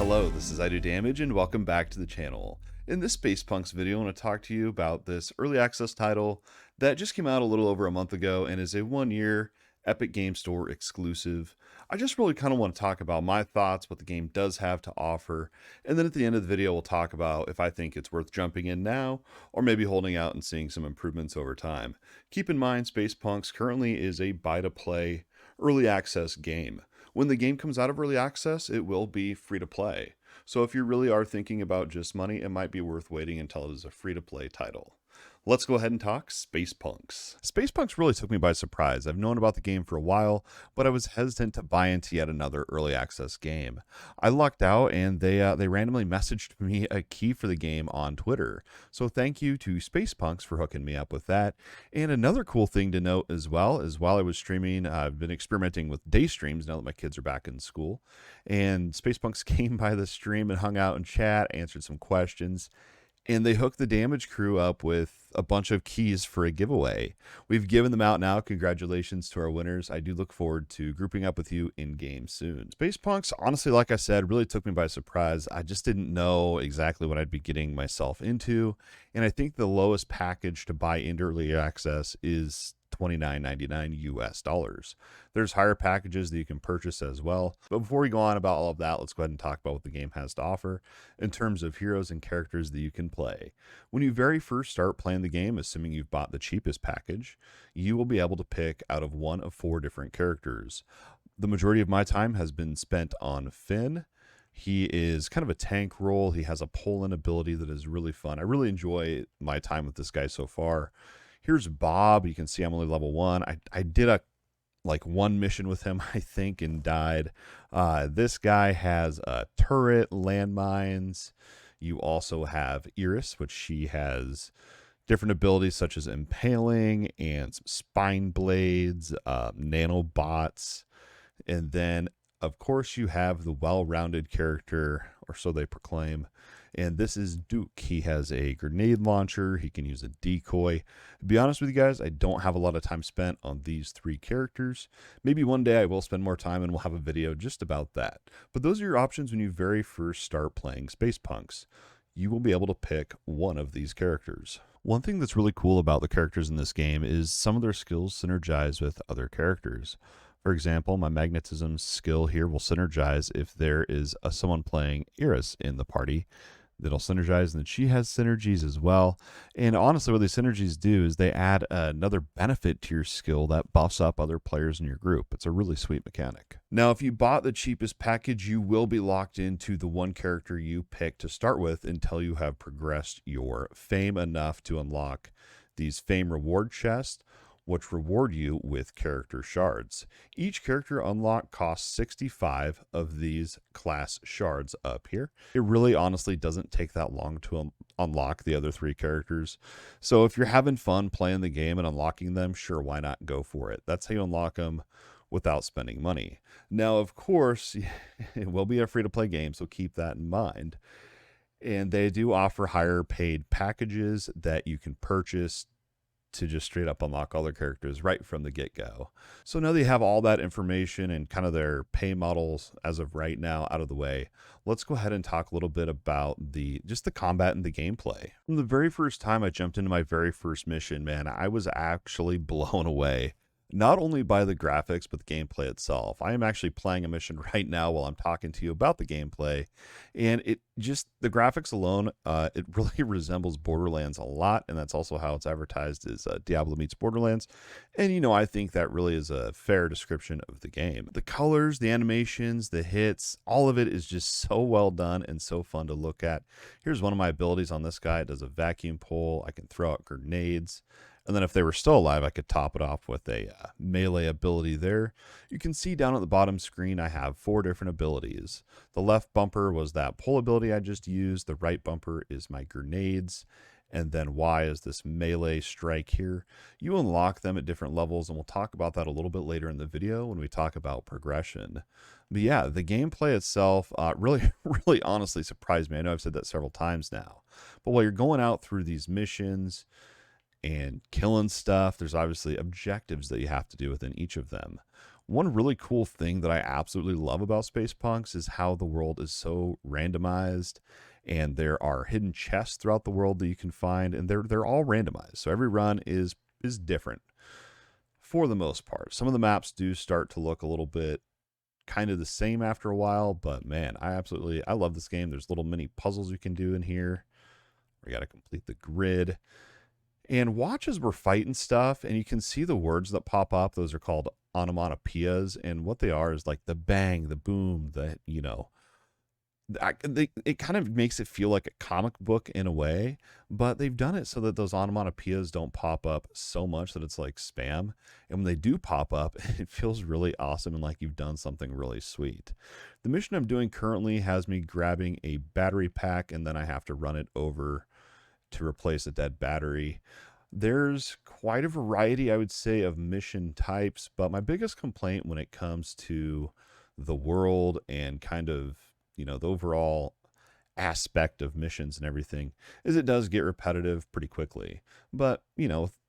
Hello, this is I Do Damage and welcome back to the channel. In this Space Punks video, I want to talk to you about this early access title that just came out a little over a month ago and is a 1-year Epic Game Store exclusive. I just really kind of want to talk about my thoughts, what the game does have to offer, and then at the end of the video we'll talk about if I think it's worth jumping in now or maybe holding out and seeing some improvements over time. Keep in mind, Space Punks currently is a buy-to-play early access game. When the game comes out of early access, it will be free to play. So if you really are thinking about just money, it might be worth waiting until it is a free to play title. Let's go ahead and talk Space Punks. Space Punks really took me by surprise. I've known about the game for a while, but I was hesitant to buy into yet another early access game. I lucked out and they randomly messaged me a key for the game on Twitter. So thank you to Space Punks for hooking me up with that. And another cool thing to note as well is while I was streaming, I've been experimenting with day streams now that my kids are back in school. And Space Punks came by the stream and hung out and chat, answered some questions. And they hooked the Damage Crew up with a bunch of keys for a giveaway. We've given them out now. Congratulations to our winners. I do look forward to grouping up with you in game soon. Space Punks, honestly, like I said, really took me by surprise. I just didn't know exactly what I'd be getting myself into. And I think the lowest package to buy into early access is $29.99 US. There's higher packages that you can purchase as well. But before we go on about all of that, let's go ahead and talk about what the game has to offer in terms of heroes and characters that you can play. When you very first start playing the game, assuming you've bought the cheapest package, you will be able to pick out of one of 4 different characters. The majority of my time has been spent on Finn. He is kind of a tank role. He has a pull-in ability that is really fun. I really enjoy my time with this guy so far. Here's Bob. You can see I'm only level 1. I did one mission with him, I think, and died. This guy has a turret, landmines. You also have Iris, which she has different abilities such as impaling and spine blades, nanobots. And then, of course, you have the well-rounded character, or so they proclaim. And this is Duke. He has a grenade launcher. He can use a decoy. To be honest with you guys, I don't have a lot of time spent on these 3 characters. Maybe one day I will spend more time and we'll have a video just about that. But those are your options when you very first start playing Space Punks. You will be able to pick one of these characters. One thing that's really cool about the characters in this game is some of their skills synergize with other characters. For example, my magnetism skill here will synergize if there is someone playing Iris in the party. That'll synergize, and then she has synergies as well. And honestly, what these synergies do is they add another benefit to your skill that buffs up other players in your group. It's a really sweet mechanic. Now, if you bought the cheapest package, you will be locked into the one character you pick to start with until you have progressed your fame enough to unlock these fame reward chests, which reward you with character shards. Each character unlock costs 65 of these class shards up here. It really honestly doesn't take that long to unlock the other 3 characters. So if you're having fun playing the game and unlocking them, sure, why not go for it? That's how you unlock them without spending money. Now, of course, it will be a free-to-play game, so keep that in mind. And they do offer higher paid packages that you can purchase to just straight up unlock all their characters right from the get-go. So now they have all that information and kind of their pay models as of right now out of the way, let's go ahead and talk a little bit about just the combat and the gameplay. From the very first time I jumped into my very first mission, man, I was actually blown away. Not only by the graphics, but the gameplay itself. I am actually playing a mission right now while I'm talking to you about the gameplay. And the graphics alone, it really resembles Borderlands a lot. And that's also how it's advertised as Diablo meets Borderlands. And, I think that really is a fair description of the game. The colors, the animations, the hits, all of it is just so well done and so fun to look at. Here's one of my abilities on this guy. It does a vacuum pull. I can throw out grenades. And then if they were still alive, I could top it off with a melee ability there. You can see down at the bottom screen, I have 4 different abilities. The left bumper was that pull ability I just used. The right bumper is my grenades. And then Y is this melee strike here. You unlock them at different levels, and we'll talk about that a little bit later in the video when we talk about progression. But yeah, the gameplay itself really honestly surprised me. I know I've said that several times now. But while you're going out through these missions and killing stuff, there's obviously objectives that you have to do within each of them. One really cool thing that I absolutely love about Space Punks is how the world is so randomized, and there are hidden chests throughout the world that you can find, and they're all randomized. So every run is different for the most part. Some of the maps do start to look a little bit kind of the same after a while, but man, I love this game. There's little mini puzzles you can do in here. We got to complete the grid. And watch as we're fighting stuff, and you can see the words that pop up. Those are called onomatopoeias, and what they are is like the bang, the boom, it kind of makes it feel like a comic book in a way, but they've done it so that those onomatopoeias don't pop up so much that it's like spam. And when they do pop up, it feels really awesome and like you've done something really sweet. The mission I'm doing currently has me grabbing a battery pack, and then I have to run it over to replace a dead battery. There's quite a variety, I would say, of mission types, but my biggest complaint when it comes to the world and kind of, the overall aspect of missions and everything is it does get repetitive pretty quickly. But,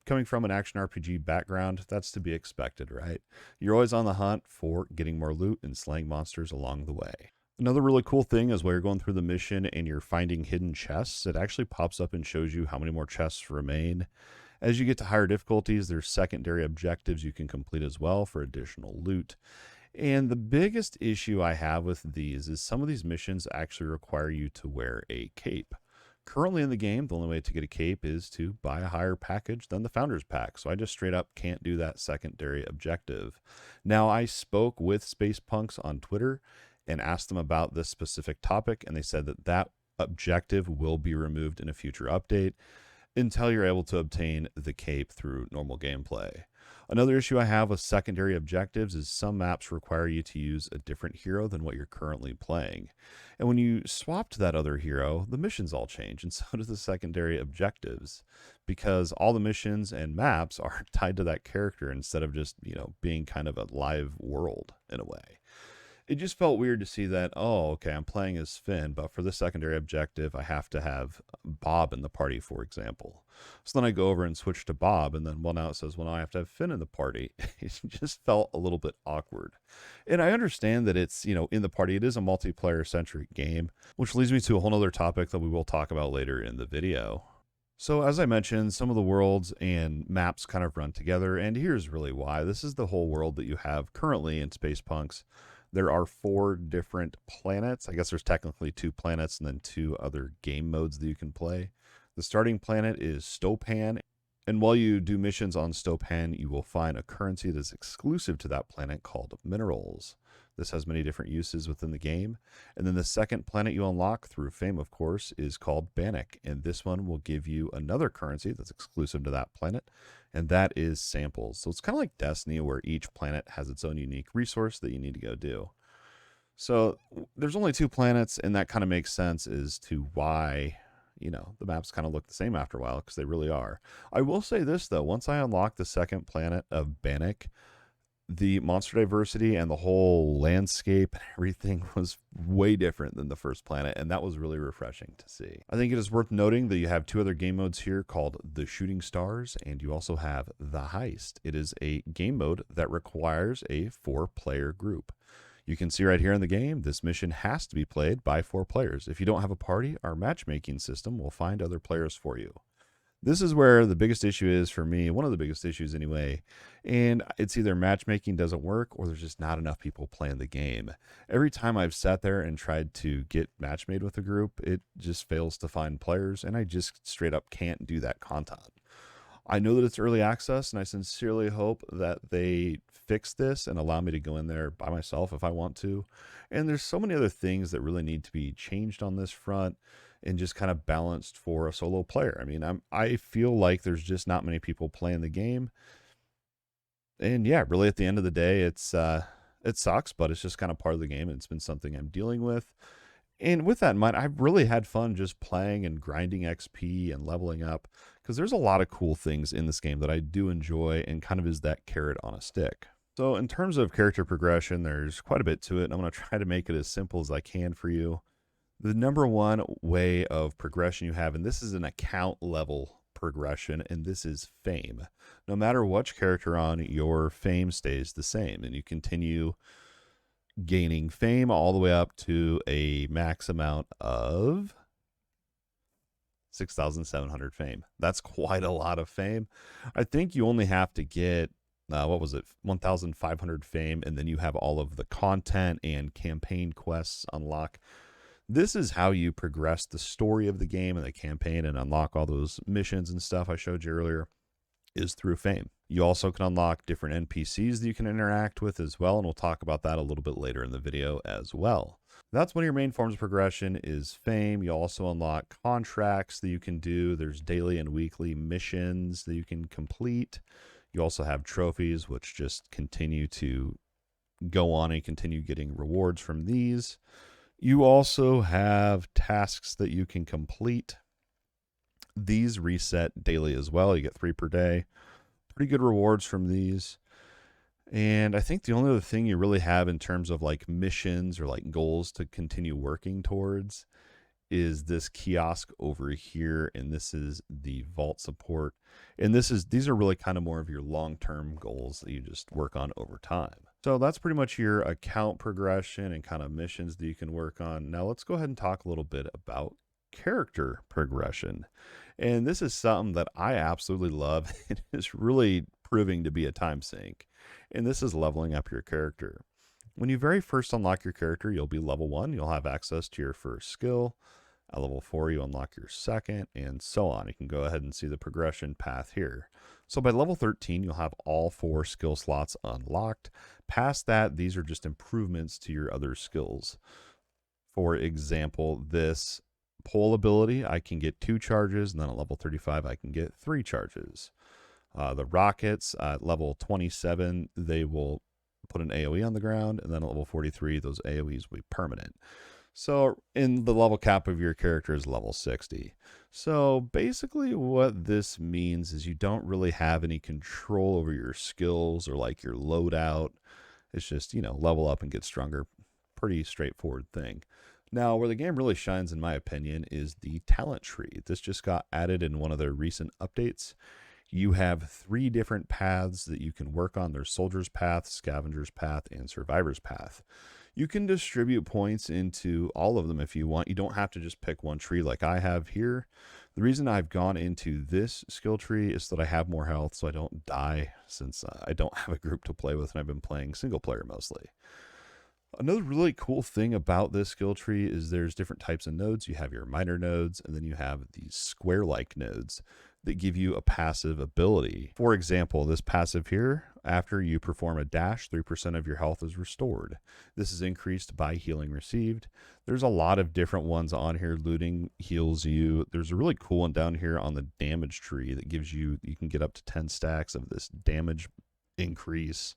coming from an action RPG background, that's to be expected, right? You're always on the hunt for getting more loot and slaying monsters along the way. Another really cool thing is while you're going through the mission and you're finding hidden chests, it actually pops up and shows you how many more chests remain. As you get to higher difficulties, there's secondary objectives you can complete as well for additional loot. And the biggest issue I have with these is some of these missions actually require you to wear a cape. Currently in the game, the only way to get a cape is to buy a higher package than the Founders Pack. So I just straight up can't do that secondary objective. Now, I spoke with Space Punks on Twitter and asked them about this specific topic, and they said that objective will be removed in a future update until you're able to obtain the cape through normal gameplay. Another issue I have with secondary objectives is some maps require you to use a different hero than what you're currently playing. And when you swap to that other hero, the missions all change, and so do the secondary objectives, because all the missions and maps are tied to that character instead of just, being kind of a live world in a way. It just felt weird to see that, oh, okay, I'm playing as Finn, but for this secondary objective, I have to have Bob in the party, for example. So then I go over and switch to Bob, and then, now it says, I have to have Finn in the party. It just felt a little bit awkward. And I understand that it's, in the party, it is a multiplayer-centric game, which leads me to a whole other topic that we will talk about later in the video. So as I mentioned, some of the worlds and maps kind of run together, and here's really why. This is the whole world that you have currently in Space Punks. There are 4 different planets. I guess there's technically 2 planets and then 2 other game modes that you can play. The starting planet is Stopan, and while you do missions on Stopan, you will find a currency that's exclusive to that planet called minerals. This has many different uses within the game. And then the second planet you unlock through fame, of course, is called Bannock, and this one will give you another currency that's exclusive to that planet, and that is samples. So it's kind of like Destiny, where each planet has its own unique resource that you need to go do. So there's only 2 planets, and that kind of makes sense as to why, the maps kind of look the same after a while, because they really are. I will say this, though. Once I unlocked the second planet of Bannock, the monster diversity and the whole landscape and everything was way different than the first planet, and that was really refreshing to see. I think it is worth noting that you have 2 other game modes here called the Shooting Stars, and you also have the Heist. It is a game mode that requires a 4-player group. You can see right here in the game, this mission has to be played by 4 players. If you don't have a party, our matchmaking system will find other players for you. This is where the biggest issue is for me, one of the biggest issues anyway, and it's either matchmaking doesn't work or there's just not enough people playing the game. Every time I've sat there and tried to get match made with a group, it just fails to find players, and I just straight up can't do that content. I know that it's early access, and I sincerely hope that they fix this and allow me to go in there by myself if I want to. And there's so many other things that really need to be changed on this front and just kind of balanced for a solo player. I mean, I feel like there's just not many people playing the game. And yeah, really at the end of the day, it sucks, but it's just kind of part of the game, and it's been something I'm dealing with. And with that in mind, I've really had fun just playing and grinding XP and leveling up, because there's a lot of cool things in this game that I do enjoy and kind of is that carrot on a stick. So in terms of character progression, there's quite a bit to it, and I'm going to try to make it as simple as I can for you. The number one way of progression you have, and this is an account level progression, and this is fame. No matter which character on, your fame stays the same, and you continue gaining fame all the way up to a max amount of 6,700 fame. That's quite a lot of fame. I think you only have to get, 1,500 fame, and then you have all of the content and campaign quests unlock. This is how you progress the story of the game and the campaign and unlock all those missions and stuff I showed you earlier, is through fame. You also can unlock different NPCs that you can interact with as well, and we'll talk about that a little bit later in the video as well. That's one of your main forms of progression is fame. You also unlock contracts that you can do. There's daily and weekly missions that you can complete. You also have trophies, which just continue to go on and continue getting rewards from these. You also have tasks that you can complete. These reset daily as well. You get 3 per day. Pretty good rewards from these. And I think the only other thing you really have in terms of like missions or like goals to continue working towards is this kiosk over here, and this is the vault support. And these are really kind of more of your long-term goals that you just work on over time. So that's pretty much your account progression and kind of missions that you can work on. Now let's go ahead and talk a little bit about character progression. And this is something that I absolutely love. It is really proving to be a time sink. And this is leveling up your character. When you very first unlock your character, you'll be level 1. You'll have access to your first skill. At level 4, you unlock your second, and so on. You can go ahead and see the progression path here. So by level 13, you'll have all 4 skill slots unlocked. Past that, these are just improvements to your other skills. For example, this pole ability, I can get 2 charges, and then at level 35, I can get 3 charges. The rockets, at level 27, they will put an AoE on the ground, and then at level 43, those AoEs will be permanent. So in the level cap of your character is level 60. So basically what this means is you don't really have any control over your skills or like your loadout. It's just, level up and get stronger. Pretty straightforward thing. Now, where the game really shines, in my opinion, is the talent tree. This just got added in one of their recent updates. You have 3 different paths that you can work on. There's Soldier's Path, Scavenger's Path, and Survivor's Path. You can distribute points into all of them if you want. You don't have to just pick one tree like I have here. The reason I've gone into this skill tree is that I have more health so I don't die, since I don't have a group to play with and I've been playing single player mostly. Another really cool thing about this skill tree is there's different types of nodes. You have your minor nodes, and then you have these square-like nodes that give you a passive ability. For example, this passive here, after you perform a dash, 3% of your health is restored. This is increased by healing received. There's a lot of different ones on here. Looting heals you. There's a really cool one down here on the damage tree that gives you can get up to 10 stacks of this damage increase.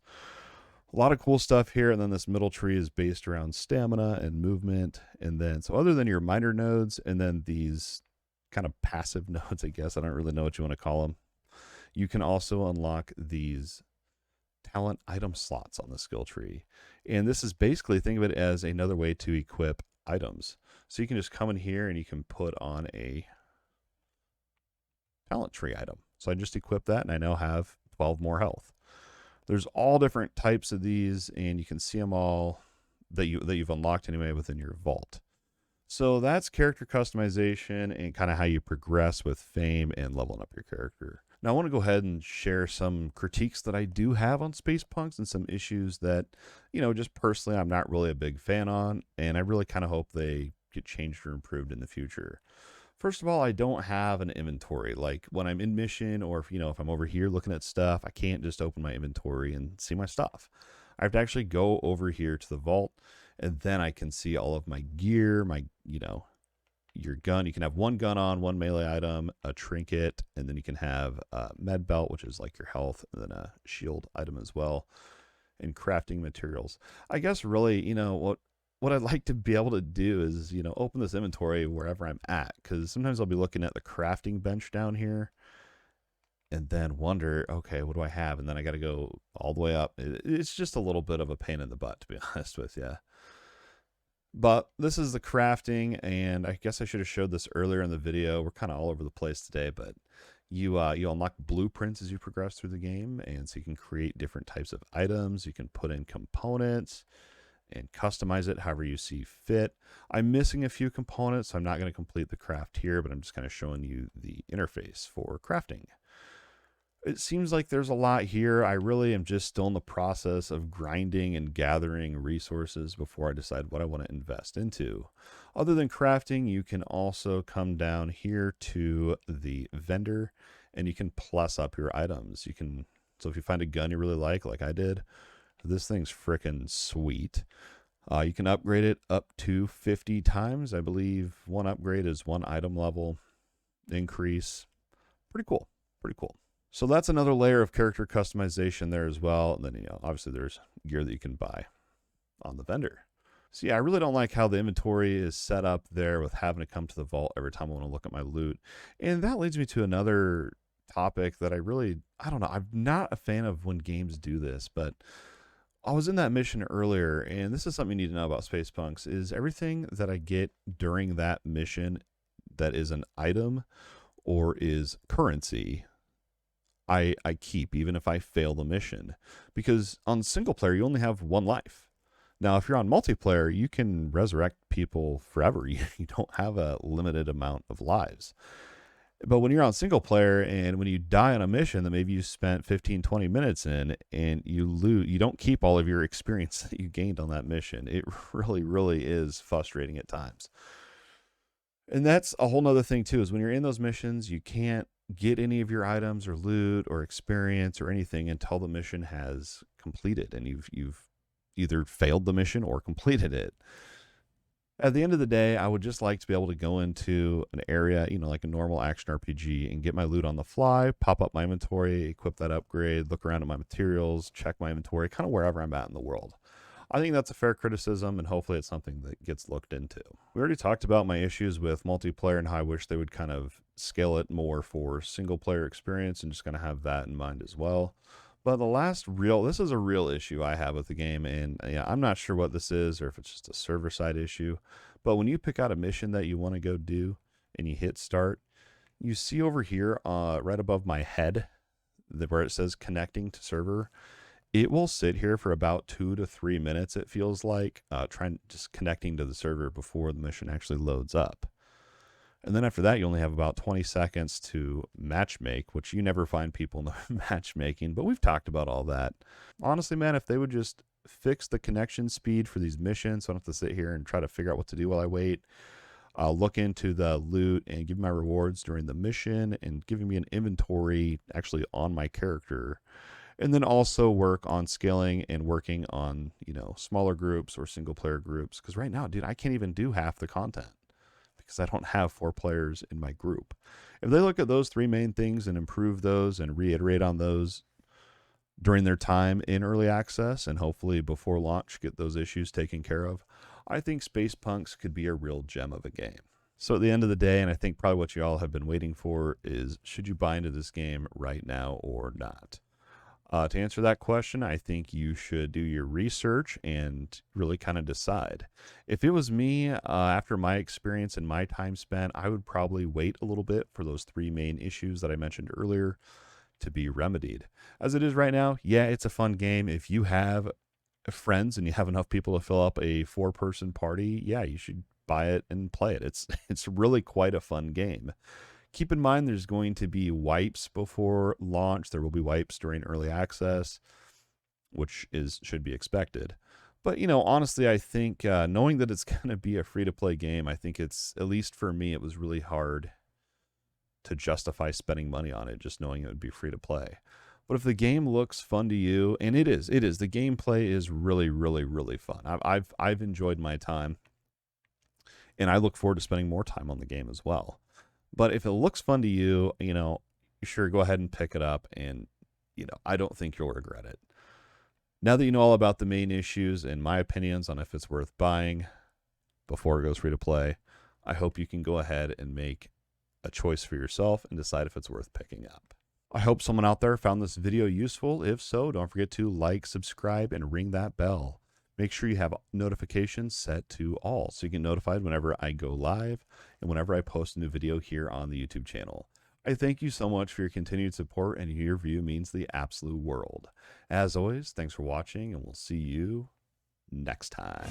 A lot of cool stuff here, and then this middle tree is based around stamina and movement. And then, so other than your minor nodes, and then these kind of passive nodes, I guess, I don't really know what you want to call them, you can also unlock these talent item slots on the skill tree. And this is basically, think of it as another way to equip items. So you can just come in here and you can put on a talent tree item. So I just equip that, and I now have 12 more health. There's all different types of these, and you can see them all that you've unlocked anyway within your vault. So that's character customization and kind of how you progress with fame and leveling up your character. Now I want to go ahead and share some critiques that I do have on Space Punks and some issues that, just personally I'm not really a big fan on, and I really kind of hope they get changed or improved in the future. First of all, I don't have an inventory. Like when I'm in mission, or if I'm over here looking at stuff, I can't just open my inventory and see my stuff. I have to actually go over here to the vault, and then I can see all of my gear, your gun. You can have one gun on, one melee item, a trinket, and then you can have a med belt, which is like your health, and then a shield item as well, and crafting materials. I guess really, what I'd like to be able to do is, open this inventory wherever I'm at, because sometimes I'll be looking at the crafting bench down here and then wonder, okay, what do I have? And then I got to go all the way up. It's just a little bit of a pain in the butt, to be honest with you. But this is the crafting, and I guess I should have showed this earlier in the video. We're kind of all over the place today, but You unlock blueprints as you progress through the game, and so you can create different types of items. You can put in components and customize it however you see fit. I'm missing a few components, so I'm not going to complete the craft here, but I'm just kind of showing you the interface for crafting. It seems like there's a lot here. I really am just still in the process of grinding and gathering resources before I decide what I want to invest into. Other than crafting, you can also come down here to the vendor and you can plus up your items. So if you find a gun you really like I did, this thing's freaking sweet. You can upgrade it up to 50 times. I believe one upgrade is one item level increase. Pretty cool. Pretty cool. So that's another layer of character customization there as well. And then, obviously there's gear that you can buy on the vendor. So yeah, I really don't like how the inventory is set up there with having to come to the vault every time I want to look at my loot. And that leads me to another topic that I don't know. I'm not a fan of when games do this, but I was in that mission earlier, and this is something you need to know about Space Punks, is everything that I get during that mission that is an item or is currency, I keep, even if I fail the mission. Because on single player, you only have one life. Now, if you're on multiplayer, you can resurrect people forever. You don't have a limited amount of lives. But when you're on single player and when you die on a mission that maybe you spent 15, 20 minutes in and you lose, you don't keep all of your experience that you gained on that mission. It really, really is frustrating at times. And that's a whole nother thing too, is when you're in those missions, you can't get any of your items or loot or experience or anything until the mission has completed and you've either failed the mission or completed it. At the end of the day, I would just like to be able to go into an area, like a normal action RPG, and get my loot on the fly, pop up my inventory, equip that upgrade, look around at my materials, check my inventory, kind of wherever I'm at in the world. I think that's a fair criticism, and hopefully it's something that gets looked into. We already talked about my issues with multiplayer and how I wish they would kind of scale it more for single player experience, and just going to have that in mind as well. But this is a real issue I have with the game, and I'm not sure what this is or if it's just a server side issue. But when you pick out a mission that you want to go do and you hit start, you see over here right above my head where it says connecting to server. It will sit here for about 2 to 3 minutes, it feels like, just connecting to the server before the mission actually loads up. And then after that, you only have about 20 seconds to matchmake, which you never find people in the matchmaking, but we've talked about all that. Honestly, man, if they would just fix the connection speed for these missions, so I don't have to sit here and try to figure out what to do while I wait. I'll look into the loot and give my rewards during the mission and giving me an inventory actually on my character. And then also work on scaling and working on, smaller groups or single player groups. Because right now, dude, I can't even do half the content because I don't have 4 players in my group. If they look at those 3 main things and improve those and reiterate on those during their time in early access and hopefully before launch get those issues taken care of, I think Space Punks could be a real gem of a game. So at the end of the day, and I think probably what you all have been waiting for is, should you buy into this game right now or not? To answer that question, I think you should do your research and really kind of decide. If it was me, after my experience and my time spent, I would probably wait a little bit for those 3 main issues that I mentioned earlier to be remedied. As it is right now, yeah, it's a fun game. If you have friends and you have enough people to fill up a 4-person party, yeah, you should buy it and play it. It's really quite a fun game. Keep in mind there's going to be wipes before launch. There will be wipes during early access, which should be expected. But, honestly, I think knowing that it's going to be a free-to-play game, I think it's, at least for me, it was really hard to justify spending money on it, just knowing it would be free-to-play. But if the game looks fun to you, and it is, the gameplay is really, really, really fun. I've enjoyed my time, and I look forward to spending more time on the game as well. But if it looks fun to you, sure, go ahead and pick it up, and, I don't think you'll regret it. Now that you know all about the main issues and my opinions on if it's worth buying before it goes free to play, I hope you can go ahead and make a choice for yourself and decide if it's worth picking up. I hope someone out there found this video useful. If so, don't forget to like, subscribe, and ring that bell. Make sure you have notifications set to all so you get notified whenever I go live and whenever I post a new video here on the YouTube channel. I thank you so much for your continued support, and your view means the absolute world. As always, thanks for watching, and we'll see you next time.